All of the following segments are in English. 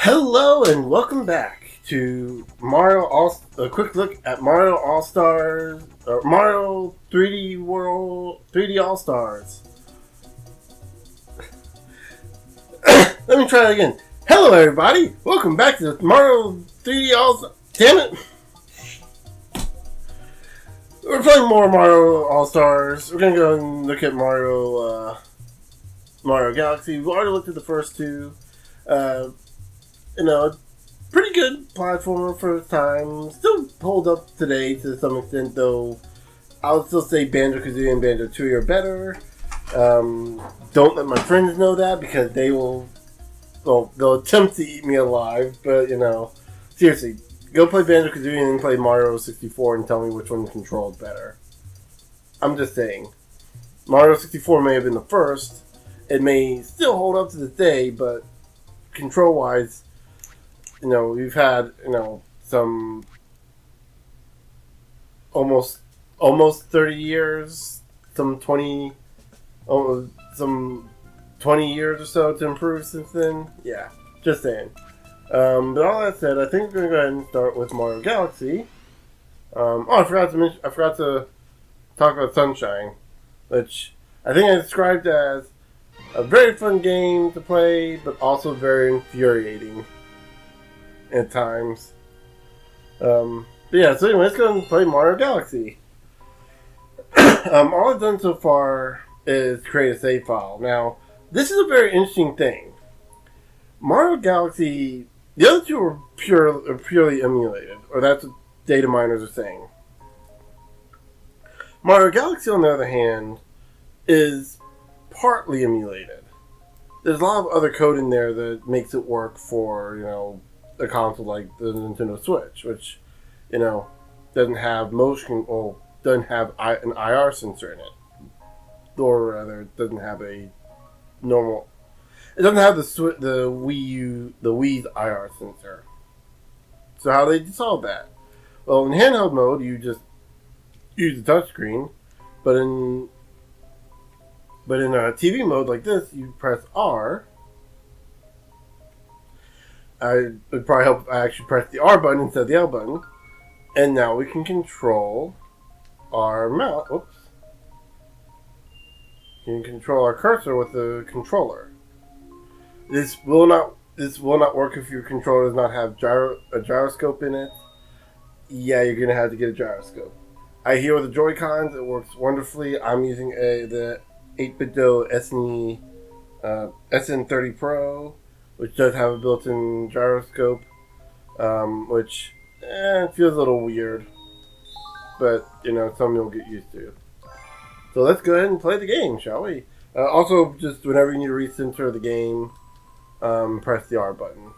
Hello and welcome back to a quick look at Mario All Stars, or Mario 3D World, 3D All Stars. Let me try it again. Hello everybody, welcome back to Mario 3D All Stars. Damn it! We're playing more Mario All Stars. We're gonna go and look at Mario Galaxy. We've already looked at the first two. Pretty good platformer for the time. Still hold up today to some extent, though. I would still say Banjo-Kazooie and Banjo-Tooie are better. Don't let my friends know that because they'll attempt to eat me alive. But, seriously, go play Banjo-Kazooie and then play Mario 64 and tell me which one controlled better. I'm just saying. Mario 64 may have been the first. It may still hold up to this day, but control-wise, we've had, some almost 30 years, some 20 years or so to improve since then. Yeah, just saying. But all that said, I think we're going to go ahead and start with Mario Galaxy. I forgot to talk about Sunshine, which I think I described as a very fun game to play, but also very infuriating at times. So anyway, let's go and play Mario Galaxy. All I've done so far is create a save file. Now, this is a very interesting thing. Mario Galaxy, the other two are purely emulated, or that's what data miners are saying. Mario Galaxy, on the other hand, is partly emulated. There's a lot of other code in there that makes it work for, a console like the Nintendo Switch, which, doesn't have doesn't have an IR sensor in it. Or rather, it doesn't have it doesn't have the Wii's IR sensor. So how do they solve that? Well, in handheld mode, you just use the touchscreen, but in a TV mode like this, you press R. It would probably help if I actually press the R button instead of the L button. And now we can control our mouse. Oops. You can control our cursor with the controller. This will not work if your controller does not have a gyroscope in it. Yeah, you're going to have to get a gyroscope. I hear with the Joy-Cons, it works wonderfully. I'm using the 8BitDo SN30 Pro, which does have a built-in gyroscope, which feels a little weird, but something you'll get used to. So let's go ahead and play the game, shall we? Also, just whenever you need to recenter the game, press the R button,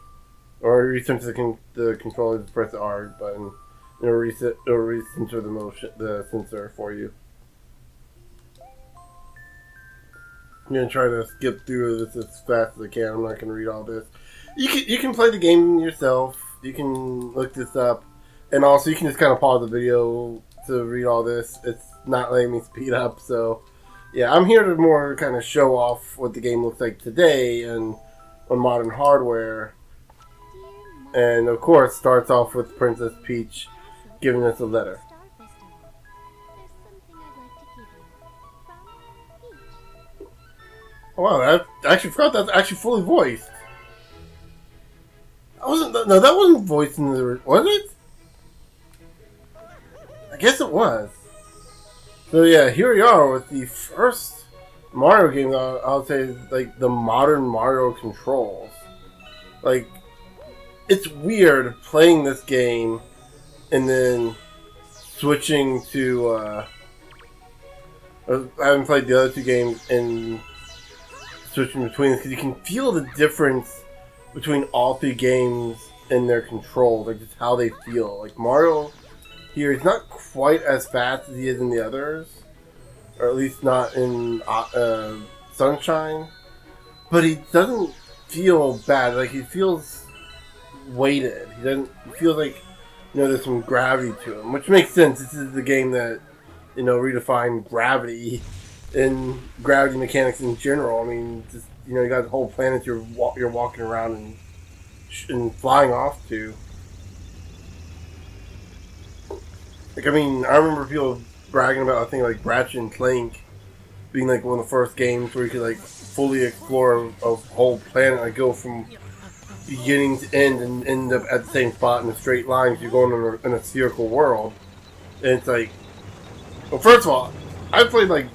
or recenter the controller, just press the R button. It'll recenter the sensor for you. I'm going to try to skip through this as fast as I can. I'm not going to read all this. You can play the game yourself. You can look this up. And also, you can just kind of pause the video to read all this. It's not letting me speed up. So, yeah, I'm here to more kind of show off what the game looks like today and on modern hardware. And, of course, starts off with Princess Peach giving us a letter. Wow, I actually forgot that's actually fully voiced. That wasn't voiced in the... Was it? I guess it was. So yeah, here we are with the first Mario game that I'll say like the modern Mario controls. Like, it's weird playing this game and then switching to... I haven't played the other two games and switching between this because you can feel the difference between all three games and their controls, like just how they feel. Like Mario here, he's not quite as fast as he is in the others, or at least not in Sunshine, but he doesn't feel bad. Like he feels weighted. He feels like there's some gravity to him, which makes sense. This is the game that redefined gravity and gravity mechanics in general. I mean, just you got the whole planet you're walking around and and flying off to. Like, I mean, I remember people bragging about, I think, like, Ratchet and Clank being, like, one of the first games where you could, like, fully explore a whole planet, like, go from beginning to end and end up at the same spot in a straight line because you're going in a spherical world. And it's like, well, first of all, I've played, like,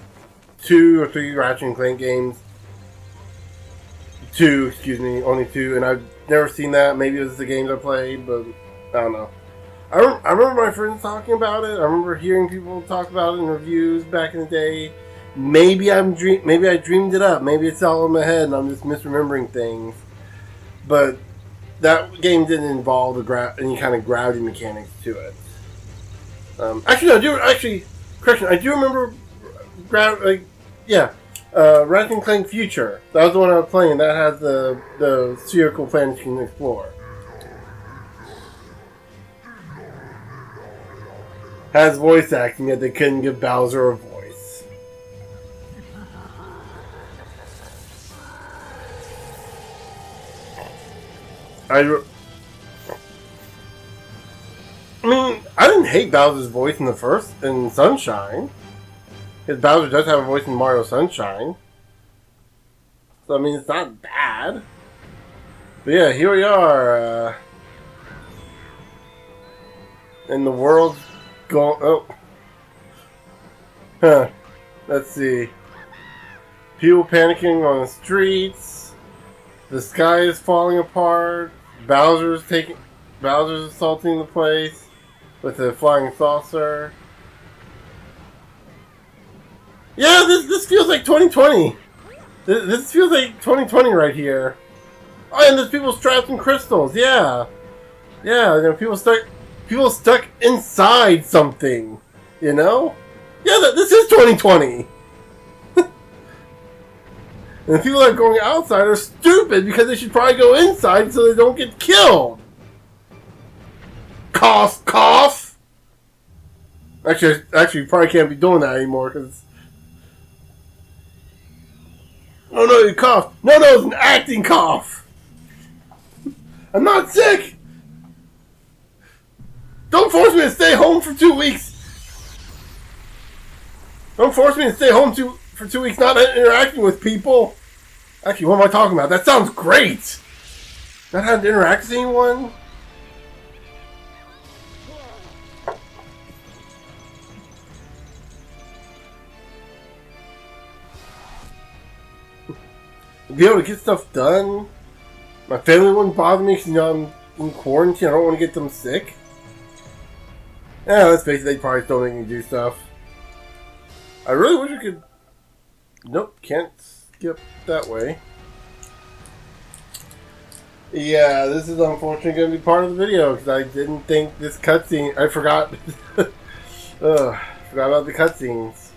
2 or 3 Ratchet and Clank games. 2, excuse me, only 2, and I've never seen that. Maybe it was the games I played, but I don't know. I remember my friends talking about it. I remember hearing people talk about it in reviews back in the day. Maybe I dreamed it up. Maybe it's all in my head and I'm just misremembering things. But that game didn't involve any kind of gravity mechanics to it. Correction. I do remember Ratchet and Clank Future. That was the one I was playing. That has the spherical planets you can explore. Has voice acting, yet they couldn't give Bowser a voice. I mean, I didn't hate Bowser's voice in Sunshine. Because Bowser does have a voice in Mario Sunshine. So, I mean, it's not bad. But yeah, here we are. And the world's going... Oh. Huh. Let's see. People panicking on the streets. The sky is falling apart. Bowser's assaulting the place with a flying saucer. Yeah, this feels like 2020. This feels like 2020 right here. Oh, and there's people strapped in crystals. Yeah, you know, people stuck inside something. You know? Yeah, this is 2020. And the people that are going outside are stupid because they should probably go inside so they don't get killed. Cough, cough. Actually, you probably can't be doing that anymore because. Oh no, you coughed. No, it's an acting cough. I'm not sick. Don't force me to stay home for 2 weeks. Don't force me to stay home for 2 weeks not interacting with people. Actually, what am I talking about? That sounds great. Not having to interact with anyone. Be able to get stuff done. My family wouldn't bother me because, you know, I'm in quarantine. I don't want to get them sick. Yeah, let's face it, they probably still make me do stuff. I really wish I could... Nope, can't skip that way. Yeah, this is unfortunately going to be part of the video because I didn't think this cutscene... I forgot. Forgot about the cutscenes.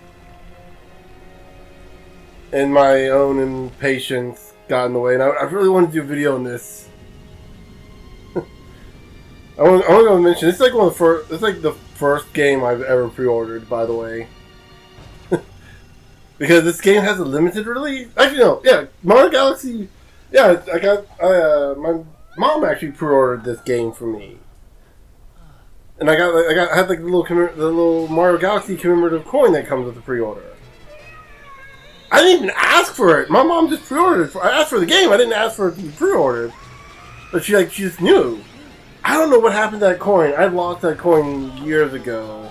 And my own impatience got in the way, and I really want to do a video on this. I want to mention it's like one of the first. It's like the first game I've ever pre-ordered, by the way, because this game has a limited release. Actually, no, yeah, Mario Galaxy. Yeah, my mom actually pre-ordered this game for me, and I had like the little Mario Galaxy commemorative coin that comes with the pre-order. I didn't even ask for it. My mom just pre-ordered it. I asked for the game. I didn't ask for it to be pre-ordered. But she just knew. I don't know what happened to that coin. I lost that coin years ago.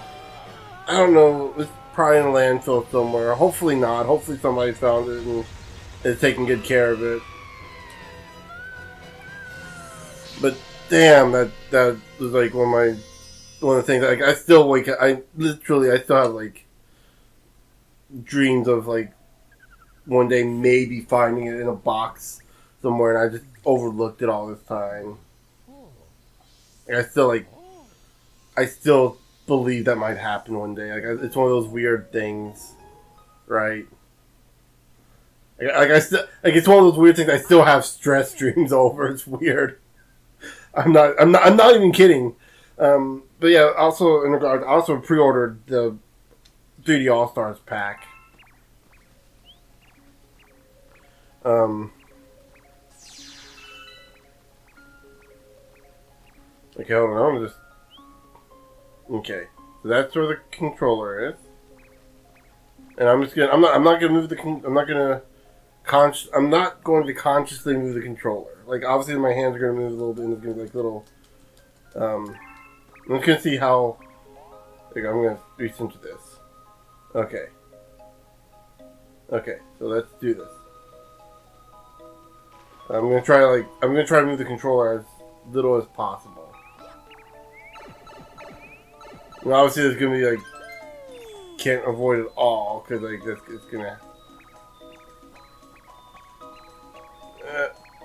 I don't know. It's probably in a landfill somewhere. Hopefully not. Hopefully somebody found it and is taking good care of it. But damn, that was like one of the things. Like I still have like dreams of like one day maybe finding it in a box somewhere, and I just overlooked it all this time. Like, I still believe that might happen one day. Like it's one of those weird things, right? It's one of those weird things I still have stress dreams over. It's weird. I'm not even kidding. But yeah, also in regard, I also pre-ordered the 3D All Stars pack. Okay, hold on. I'm just... Okay. So that's where the controller is. And I'm just gonna... I'm not gonna move the... I'm not going to consciously move the controller. Like, obviously my hands are gonna move a little bit and it's gonna be like little... I'm just gonna see how... Like, I'm gonna recenter this. Okay. Okay, so let's do this. I'm gonna try to move the controller as little as possible. And obviously there's gonna be like, can't avoid it all, because like it's gonna...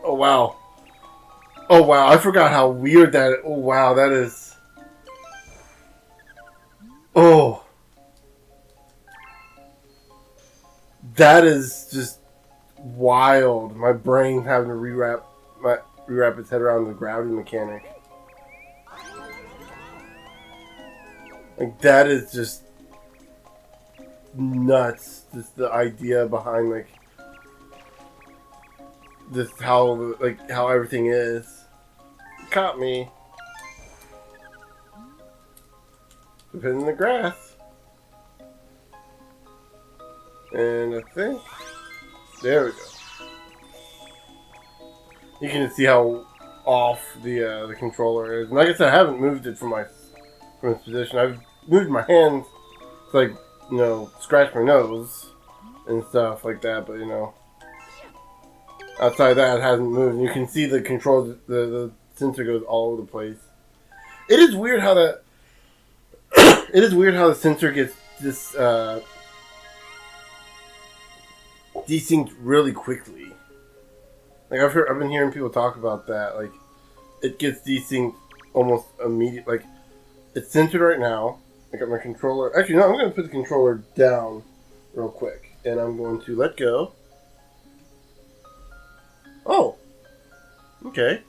oh wow. Oh wow, I forgot how weird that is. Oh wow, that is... Oh. That is just wild. My brain having to rewrap its head around the gravity mechanic. Like, that is just nuts. Just the idea behind, like, just how everything is. Caught me. Put it in the grass. And I think... There we go. You can see how off the controller is. And like I said, I haven't moved it from its position. I've moved my hands to, like, you know, scratch my nose and stuff like that. But, you know, outside that, it hasn't moved. And you can see the control, the sensor goes all over the place. It is weird how that... it is weird how the sensor gets this... desynced really quickly. Like I've been hearing people talk about that. Like it gets desynced almost immediate. Like it's centered right now. I got my controller. Actually, no. I'm going to put the controller down real quick, and I'm going to let go. Oh, okay.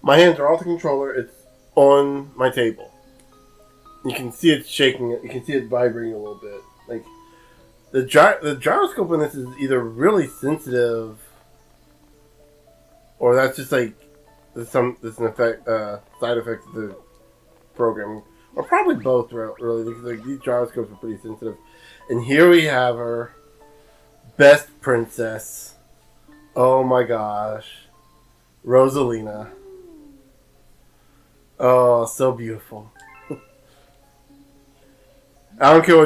My hands are off the controller. It's on my table. You can see it shaking. You can see it vibrating a little bit. Like the gyroscope on this is either really sensitive, or that's just like there's an effect, side effect of the programming, or probably both. Really, because like these gyroscopes are pretty sensitive. And here we have her, best princess. Oh my gosh, Rosalina. Oh, so beautiful. I don't care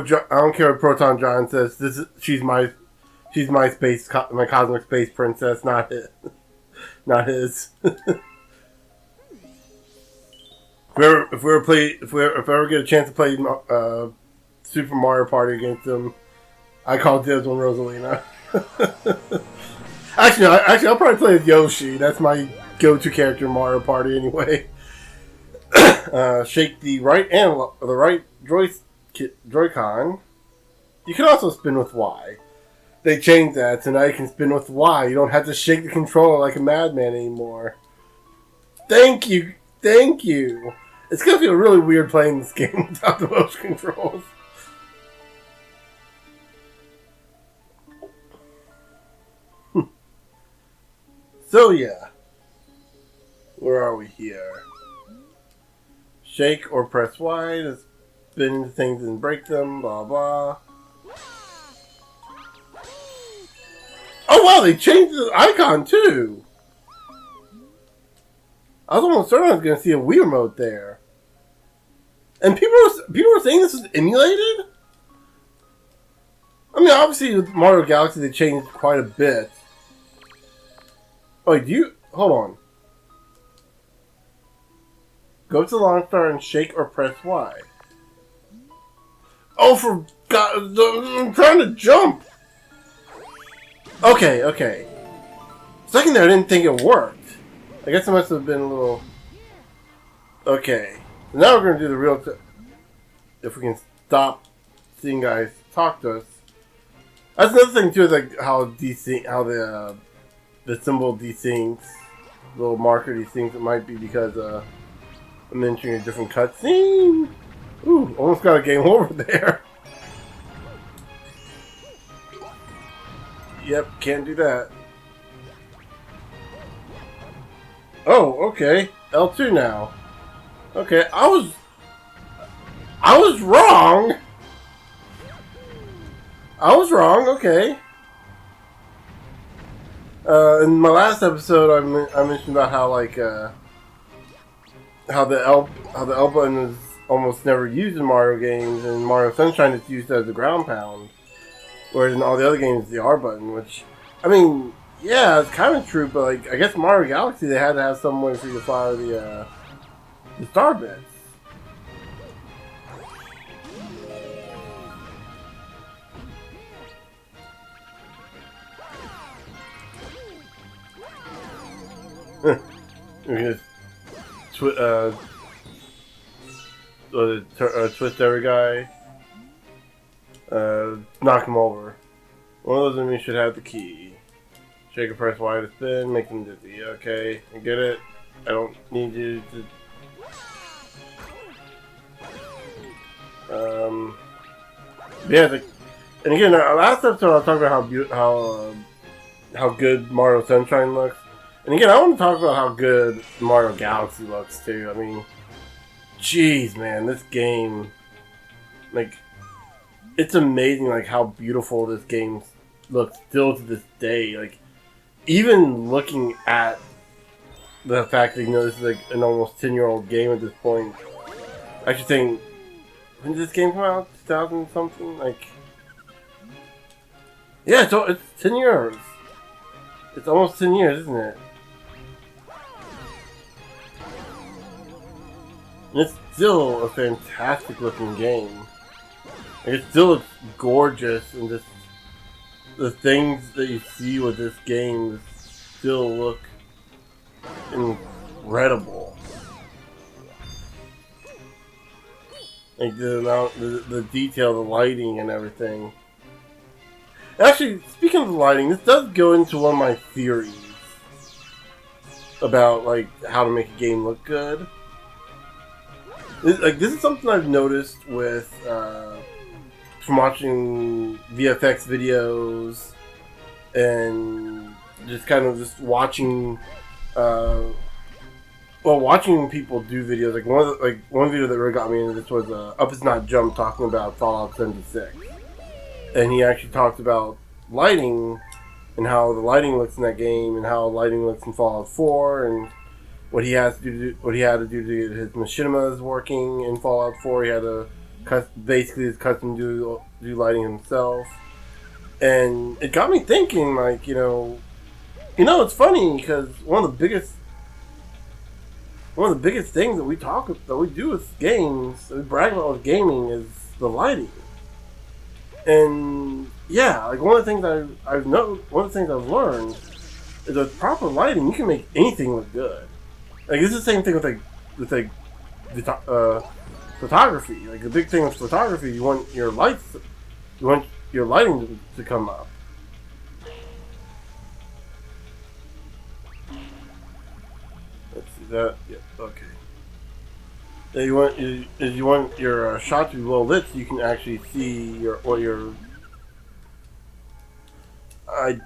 what Proton John says. She's my cosmic space princess, not his. Not his. If I ever get a chance to play Super Mario Party against them, I call dibs on Rosalina. Actually, I'll probably play with Yoshi. That's my go-to character in Mario Party anyway. Shake the right Joy-Con. You can also spin with Y. They changed that, so now you can spin with Y. You don't have to shake the controller like a madman anymore. Thank you. It's gonna feel really weird playing this game without the motion controls. So yeah. Where are we here? Shake or press Y to spin into things and break them, blah blah. Oh wow, they changed the icon too! I was almost certain I was going to see a Wii remote there. And people were saying this was emulated? I mean, obviously with Mario Galaxy they changed quite a bit. Oh, hold on. Go to Launch Star and shake or press Y. Oh, for God, I'm trying to jump! Okay. Second there, I didn't think it worked. I guess it must have been a little... Okay. So now we're going to do the real... If we can stop seeing guys talk to us. That's another thing too, is like how the symbol desyncs. Little marker desyncs. It might be because I'm entering a different cutscene. Ooh, almost got a game over there. Yep, can't do that. Oh, okay. L2 now. Okay, I was wrong. I was wrong. Okay. In my last episode, I mentioned about how like how the L button is almost never used in Mario games, and Mario Sunshine is used as a ground pound, whereas in all the other games, the R button. Which, I mean, yeah, it's kind of true, but like I guess Mario Galaxy they had to have some way for you to fire the star bits. We can just twist every guy, knock him over. One of those enemies should have the key. Shake and press Y to spin, make them dizzy. Okay, I get it. I don't need you to. Yeah, and again, last episode I was talking about how good Mario Sunshine looks. And again, I want to talk about how good Mario Galaxy looks too. I mean, jeez, man, this game, like, it's amazing, like how beautiful this game looks still to this day. Like, even looking at the fact that this is like an almost 10-year-old game at this point. I should think, when did this game come out? 2000 something? Like, yeah, it's 10 years. It's almost 10 years, isn't it? And it's still a fantastic looking game. Like, it still looks gorgeous, and just the things that you see with this game still look incredible. Like the amount, the detail, the lighting, and everything. Actually, speaking of the lighting, this does go into one of my theories about like how to make a game look good. This is something I've noticed with from watching VFX videos and just kind of just watching watching people do videos. Like one video that really got me into this was Up Is Not Jump talking about Fallout 76, and he actually talked about lighting and how the lighting looks in that game and how lighting looks in Fallout 4 and what he had to do to get his machinimas working in Fallout 4. He had to basically his custom do lighting himself, and it got me thinking. Like it's funny because one of the biggest things that we do with games, that we brag about with gaming, is the lighting. And yeah, like one of the things I've learned is that with proper lighting, you can make anything look good. Like it's the same thing with photography. Like the big thing with photography, you want your lighting to come up. Let's see that. Yeah. Okay. You want your shot to be well lit, so you can actually see what your. I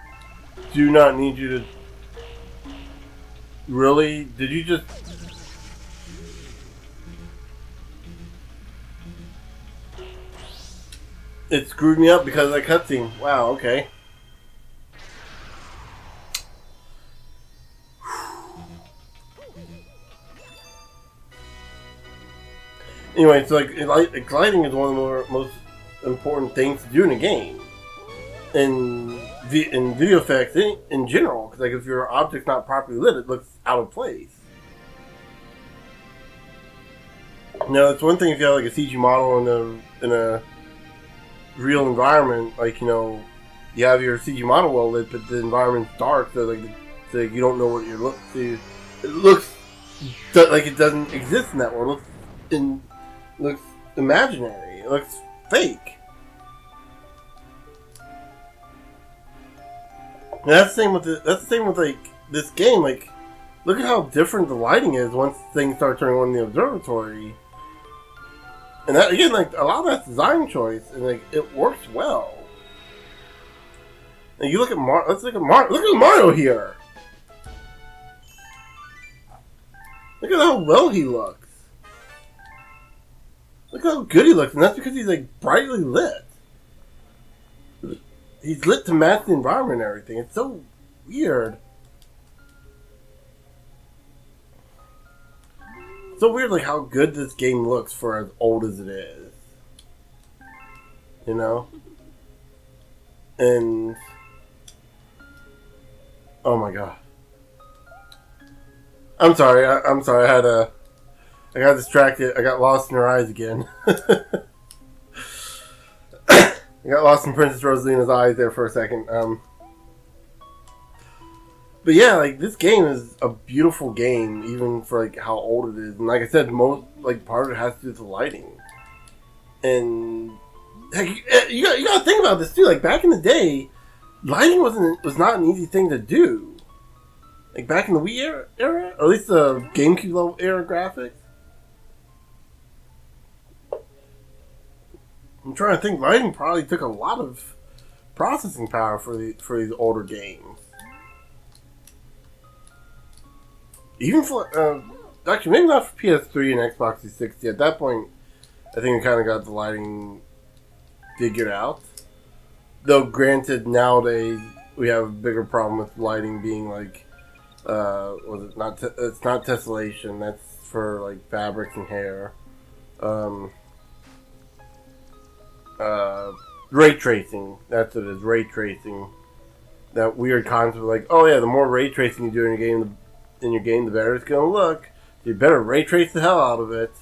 do not need you to. Really? Did you just? It screwed me up because of that cutscene. Wow. Okay. Anyway, so lighting is one of the most important things to do in a game, in video effects in general. Because like if your object's not properly lit, it looks out of place. Now, it's one thing if you have like a CG model in a real environment, like you have your CG model well lit, but the environment's dark, so you don't know what you're looking. It looks like it doesn't exist in that world. It looks imaginary. It looks fake. And that's the same with like this game. Like, look at how different the lighting is once things start turning on in the observatory. And that again, like a lot of that's design choice, and like it works well. And you look at Mario. Let's look at Mario. Look at Mario here. Look at how well he looks. Look how good he looks, and that's because he's like brightly lit. He's lit to match the environment and everything. It's so weird. So weird, like how good this game looks for as old as it is. You know? And oh my god. I'm sorry. I'm sorry. I got distracted. I got lost in her eyes again. I got lost in Princess Rosalina's eyes there for a second. But yeah, like this game is a beautiful game, even for like how old it is. And like I said, most like part of it has to do with the lighting. And heck, you got to think about this too. Like back in the day, lighting was not an easy thing to do. Like back in the Wii era, or at least the GameCube level era graphics. I'm trying to think. Lighting probably took a lot of processing power for these older games. Even for actually maybe not for PS3 and Xbox 360. At that point, I think we kind of got the lighting figured out. Though, granted, nowadays we have a bigger problem with lighting being like, was it not? It's not tessellation. That's for like fabrics and hair. Ray tracing. That's what it is. Ray tracing. That weird concept of like, oh yeah, the more ray tracing you do in your game, the better it's gonna look. You better ray trace the hell out of it.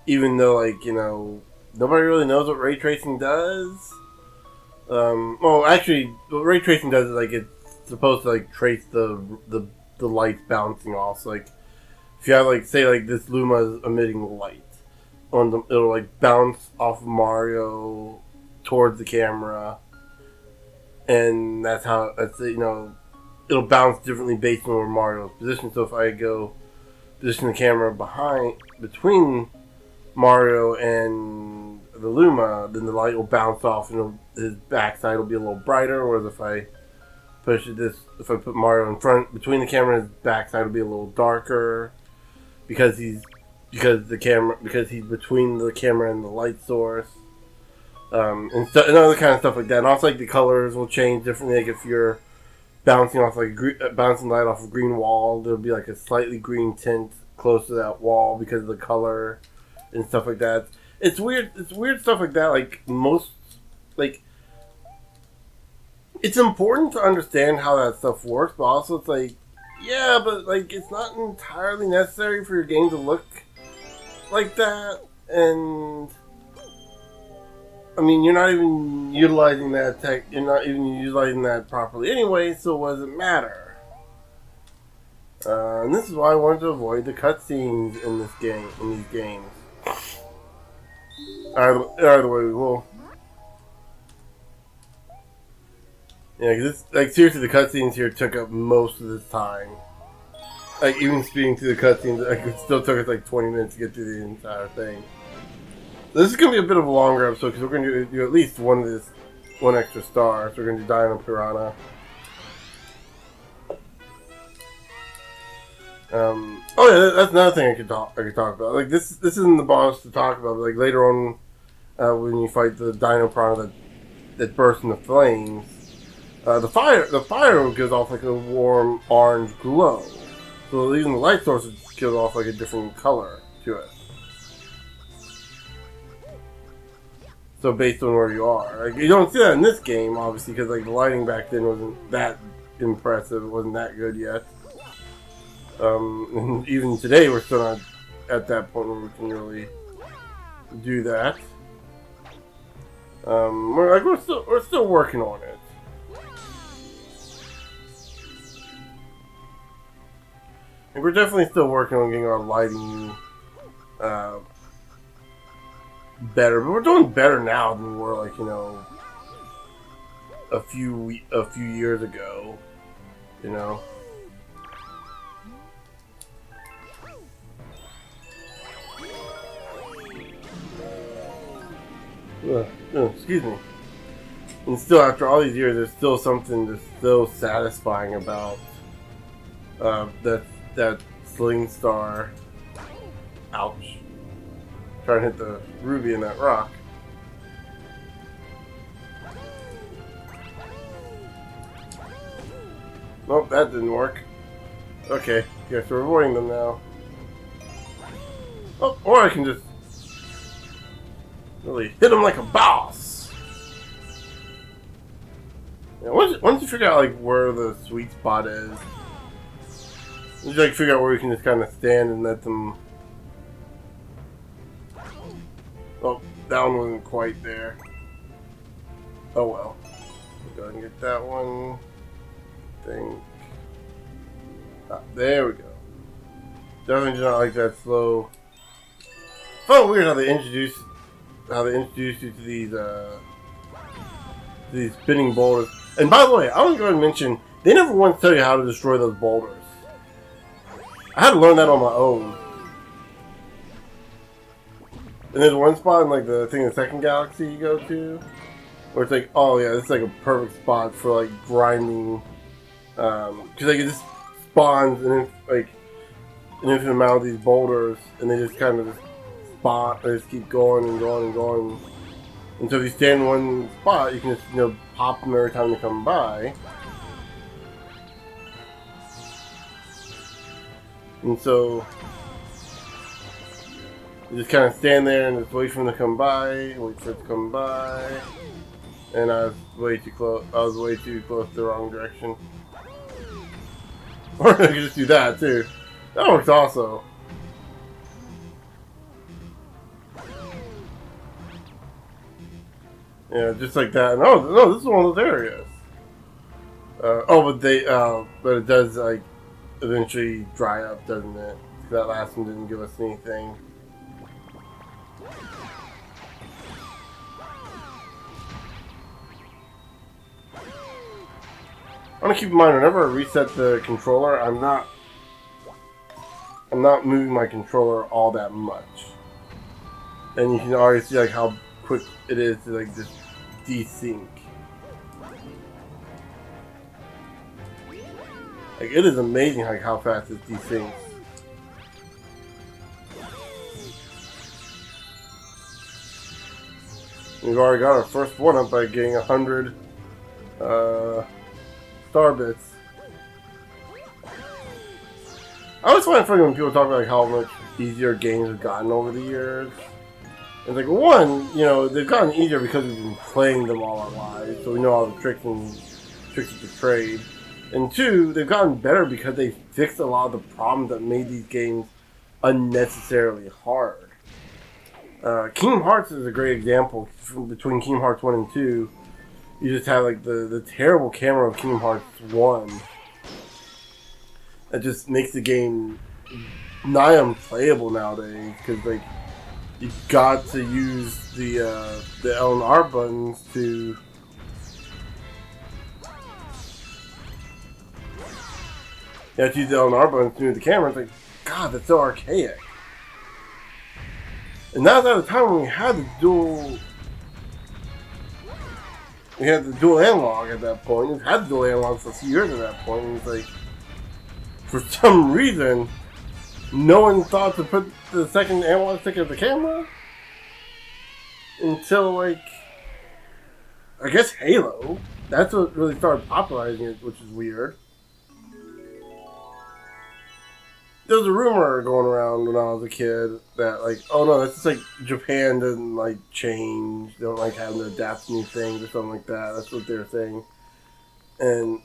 Even though, like, you know, nobody really knows what ray tracing does. Well, actually, what ray tracing does is like it's supposed to like trace the lights bouncing off. So, like, if you have like say like this Luma is emitting light, it'll like bounce off of Mario towards the camera, and that's you know, it'll bounce differently based on where Mario's positioned. So if I go position the camera between Mario and the Luma, then the light will bounce off and his backside will be a little brighter. Whereas if I put Mario in front between the camera, his backside will be a little darker because he's between the camera and the light source. And other kind of stuff like that. And also, like, the colors will change differently. Like if you're bouncing light off a green wall, there'll be like a slightly green tint close to that wall because of the color and stuff like that. It's weird. It's weird stuff like that. It's important to understand how that stuff works, but also it's like, yeah, but like it's not entirely necessary for your game to look like that. And I mean, you're not even utilizing that tech. You're not even utilizing that properly anyway. So what does it matter? And this is why I wanted to avoid the cutscenes in this game. In these games. Either way, we will. Yeah, because like seriously, the cutscenes here took up most of this time. Like even speeding through the cutscenes, like, it still took us like 20 minutes to get through the entire thing. This is going to be a bit of a longer episode because we're going to do at least one extra star. So we're going to do Dino Piranha. Oh yeah, that's another thing I could talk about. Like this isn't the boss to talk about. But like later on, when you fight the Dino Piranha that bursts into flames, the fire gives off like a warm orange glow. So even the light source gives off like a different color to it. So based on where you are, like you don't see that in this game, obviously, because like the lighting back then wasn't that impressive. It wasn't that good yet. And even today, we're still not at that point where we can really do that. We're still working on it. And we're definitely still working on getting our lighting better, but we're doing better now than we were, like, you know, a few years ago, you know. Excuse me. And still, after all these years, there's still something that's so satisfying about that Sling Star. Ouch. Try and hit the ruby in that rock. Nope, that didn't work. Okay, guess we're avoiding them now. Oh, or I can just really hit them like a boss. Yeah, once you figure out like where the sweet spot is, you like figure out where you can just kind of stand and let them. Oh, that one wasn't quite there. Oh well. Go ahead and get that one. Thing. Ah, there we go. Definitely do not like that slow. Oh, weird how they introduced you to these spinning boulders. And by the way, I want to go ahead and mention they never once tell you how to destroy those boulders. I had to learn that on my own. And there's one spot in like the second galaxy you go to, where it's like, oh yeah, this is like a perfect spot for like grinding, because like it just spawns and like an infinite amount of these boulders, and they just kind of just spawn, they just keep going and going and going. And so if you stand in one spot, you can just pop them every time they come by. And so you just kind of stand there and just wait for them to come by, wait for it to come by. And I was way too close. I was way too close to the wrong direction. Or I could just do that too. That works also. Yeah, just like that. No, this is one of those areas. But it does like eventually dry up, doesn't it? That last one didn't give us anything. I want to keep in mind whenever I reset the controller, I'm not moving my controller all that much, and you can already see like how quick it is to like just desync. Like it is amazing like how fast it desyncs. We've already got our first one up by getting 100 star bits. I always find it funny when people talk about like how much easier games have gotten over the years. It's like, one, they've gotten easier because we've been playing them all our lives, so we know all the tricks of the trade. And two, they've gotten better because they fixed a lot of the problems that made these games unnecessarily hard. Kingdom Hearts is a great example. Between Kingdom Hearts 1 and 2, you just have like the terrible camera of Kingdom Hearts 1 that just makes the game nigh unplayable nowadays, because like you got to use the L and R buttons to use the L and R buttons to move the camera. It's like, God, that's so archaic. And that was at a time when we had the dual analog at that point. We've had the dual analog for a few years at that point. And it's like, for some reason, no one thought to put the second analog stick at the camera until, like, I guess Halo. That's what really started popularizing it, which is weird. There was a rumor going around when I was a kid that, like, oh no, that's just like Japan doesn't like change. They don't like having to adapt to new things or something like that. That's what they were saying. And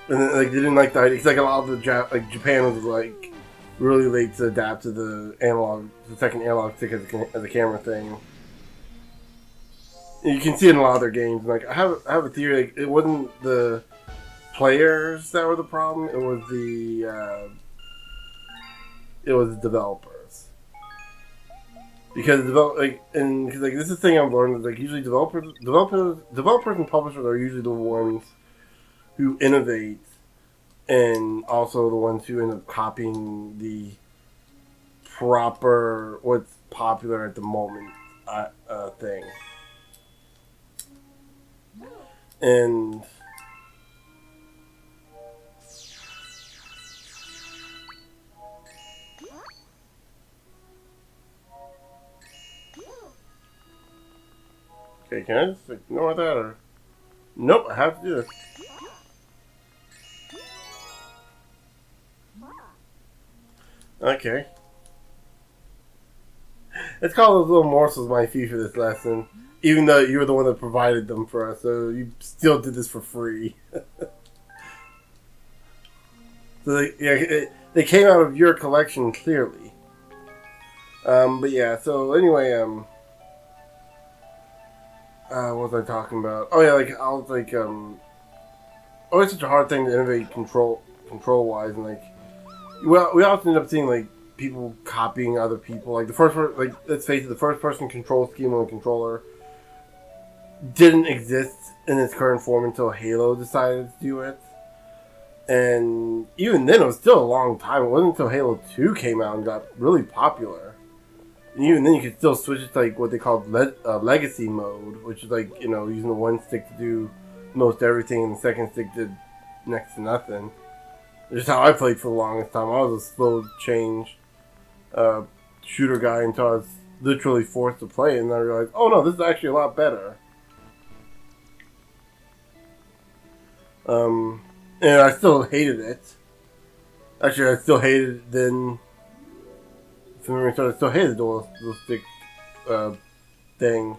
then, like, they didn't like the idea. Because, like, a lot of the Japan was, like, really late to adapt to the second analog stick as a camera thing. And you can see it in a lot of their games. And, like, I have a theory. Like, it wasn't the players that were the problem. It was the developers. Because this is the thing I've learned is, like, usually developers and publishers are usually the ones who innovate, and also the ones who end up copying the proper, what's popular at the moment thing. And Okay, can I just ignore that or? Nope, I have to do this. Okay. It's called those little morsels my fee for this lesson. Even though you were the one that provided them for us, so you still did this for free. So they came out of your collection clearly. But yeah, so anyway, what was I talking about? Oh yeah, I was oh, it's such a hard thing to innovate control wise, and well, we often end up seeing people copying other people. Like let's face it, the first person control scheme on the controller didn't exist in its current form until Halo decided to do it. And even then, it was still a long time. It wasn't until Halo 2 came out and got really popular. And even then, you could still switch it to what they called legacy mode, which is using the one stick to do most everything, and the second stick did next to nothing. Which is how I played for the longest time. I was a slow change shooter guy until I was literally forced to play it, and I realized, oh no, this is actually a lot better. And I still hated it. Actually, I still hated it then. If memory started, I still hated the dual stick thing.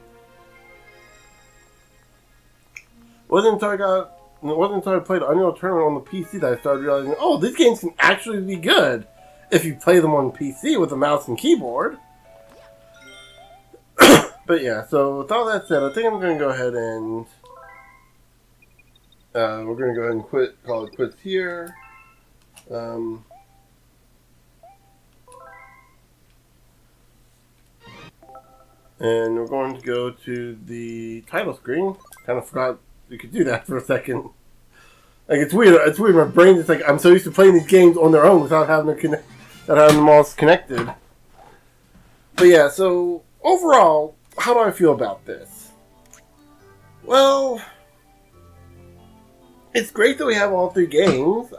It wasn't until I played Unreal Tournament on the PC that I started realizing, oh, these games can actually be good if you play them on PC with a mouse and keyboard. But yeah, so with all that said, I think I'm going to go ahead and we're going to go ahead and call it quits here. And we're going to go to the title screen. Kind of forgot we could do that for a second. It's weird. It's weird. My brain is I'm so used to playing these games on their own without having them all connected. But yeah, so overall, how do I feel about this? Well, it's great that we have all three games.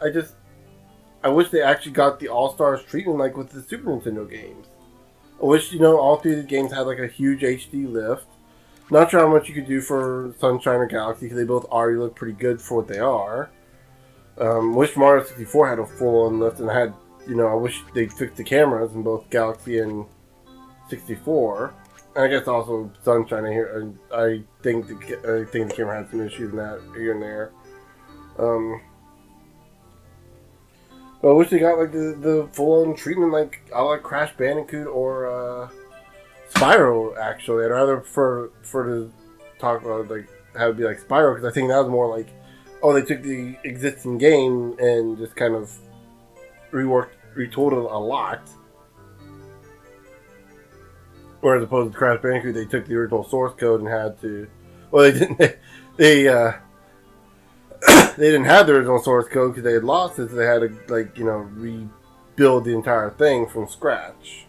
I wish they actually got the All-Stars treatment like with the Super Nintendo games. I wish, all three of the games had a huge HD lift. Not sure how much you could do for Sunshine or Galaxy because they both already look pretty good for what they are. Wish Mario 64 had a full-on lift and I wish they'd fixed the cameras in both Galaxy and 64. And I guess also Sunshine here. I think the camera had some issues in that here and there. But I wish they got the full-on treatment I like Crash Bandicoot or Spyro. Actually, I'd rather prefer to talk about have it be like Spyro because I think that was more they took the existing game and just kind of retooled it a lot. Whereas opposed to Crash Bandicoot, they took the original source code and had to. Well, they didn't. They didn't have the original source code because they had lost it, so they had to rebuild the entire thing from scratch.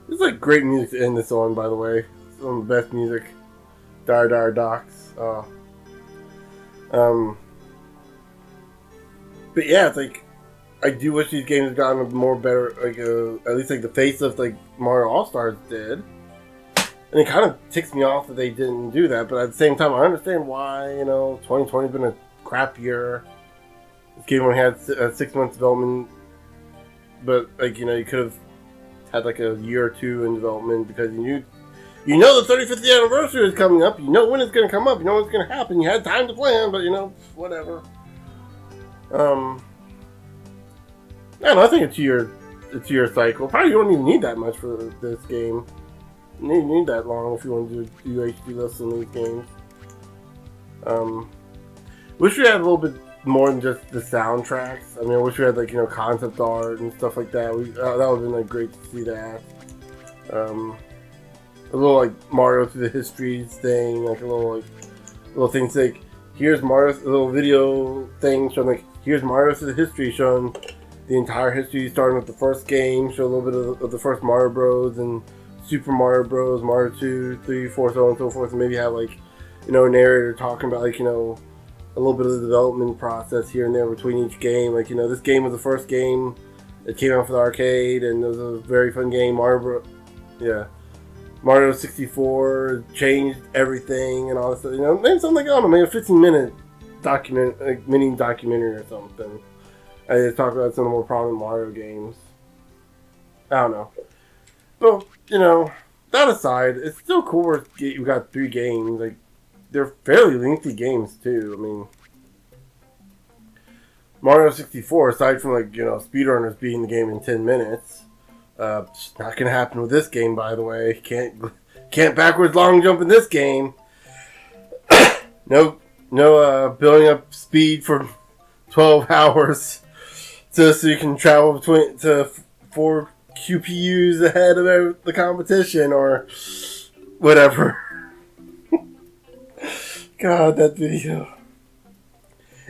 This is great music to end this on, by the way. Some of the best music. Dire Dire Docks. But yeah, it's I do wish these games had gotten a more better, at least the facelift Mario All-Stars did. And it kind of ticks me off that they didn't do that, but at the same time, I understand why, 2020 has been a crap year. This game only had 6 months development, but, you could have had, a year or two in development because the 35th anniversary is coming up, you know when it's going to come up, you know what's going to happen, you had time to plan, but, whatever. I don't know, I think it's a 2 year cycle. Probably you don't even need that much for this game. You need that long if you want to do HD lists on these games. Wish we had a little bit more than just the soundtracks. I wish we had concept art and stuff like that. That would have been great to see that. A little Mario through the histories thing, a little things here's Mario's little video thing showing here's Mario through the history, showing the entire history starting with the first game, show a little bit of the first Mario Bros. And Super Mario Bros, Mario 2, 3, 4, so on and so forth, and maybe have a narrator talking about a little bit of the development process here and there between each game. This game was the first game It came out for the arcade, and it was a very fun game. Mario 64 changed everything and all this stuff. You know, maybe something like, I don't know, maybe a 15-minute mini documentary or something. I just talk about some of the more prominent Mario games. I don't know. But, you know, that aside, it's still cool you've got 3 games. Like, they're fairly lengthy games, too. I mean, Mario 64, aside from, like, you know, speedrunners beating the game in 10 minutes, it's not going to happen with this game, by the way. Can't backwards long jump in this game. No, building up speed for 12 hours so you can travel between to 4 QPUs ahead of the competition or whatever. God, that video.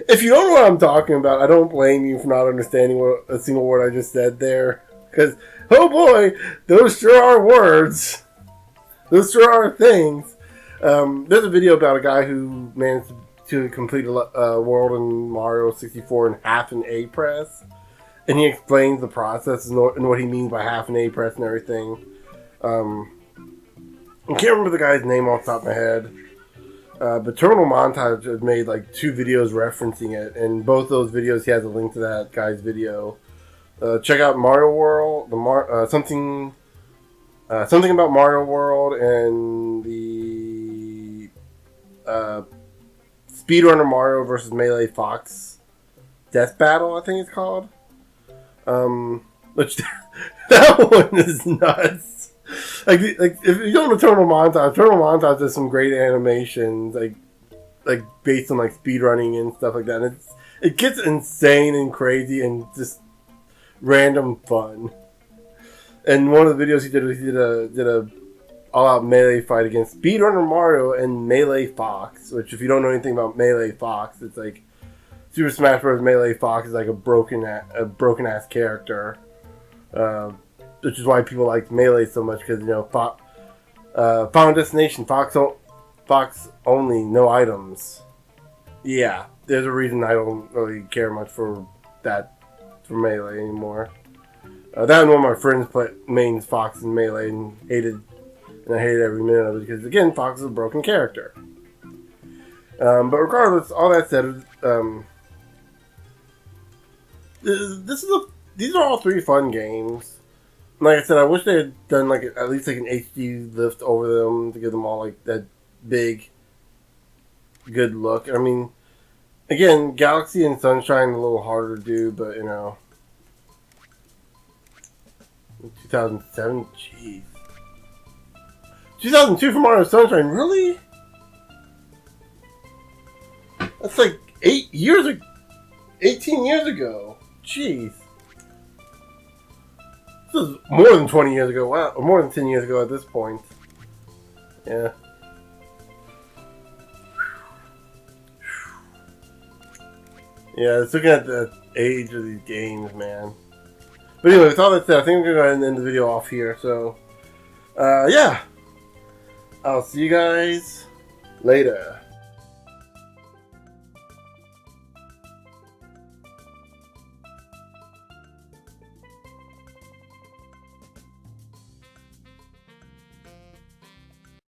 If you don't know what I'm talking about, I don't blame you for not understanding what a single word I just said there. Because, oh boy, those sure are words. Those sure are things. There's a video about a guy who managed to complete a world in Mario 64 in half an A press. And he explains the process and what he means by half an A press and everything. I can't remember the guy's name off the top of my head. But Terminal Montage has made like 2 videos referencing it. And both those videos, he has a link to that guy's video. Check out Mario World, something about Mario World, and the Speedrunner Mario versus Melee Fox Death Battle, I think it's called. Which that one is nuts. Like if you don't know Terminal Montage does some great animations, like based on like speedrunning and stuff like that. And it gets insane and crazy and just random fun. And one of the videos he did a all-out melee fight against Speedrunner Mario and Melee Fox. Which, if you don't know anything about Melee Fox, it's like Super Smash Bros. Melee Fox is like a broken ass character, which is why people like Melee so much, because, you know, Final Destination Fox only, no items. Yeah, there's a reason I don't really care much for Melee anymore. That and one of my friends mains Fox in Melee and I hated every minute of it because, again, Fox is a broken character. But regardless, all that said, these are all 3 fun games. Like I said, I wish they had done like at least like an HD lift over them to give them all like that big, good look. I mean, again, Galaxy and Sunshine a little harder to do, but you know, 2007, jeez, 2002 for Mario Sunshine, really? That's like 18 years ago. Jeez. This is more than 20 years ago. Wow. Or more than 10 years ago at this point. Yeah. Yeah, it's looking at the age of these games, man. But anyway, with all that said, I think we're going to go ahead and end the video off here. So, yeah. I'll see you guys later.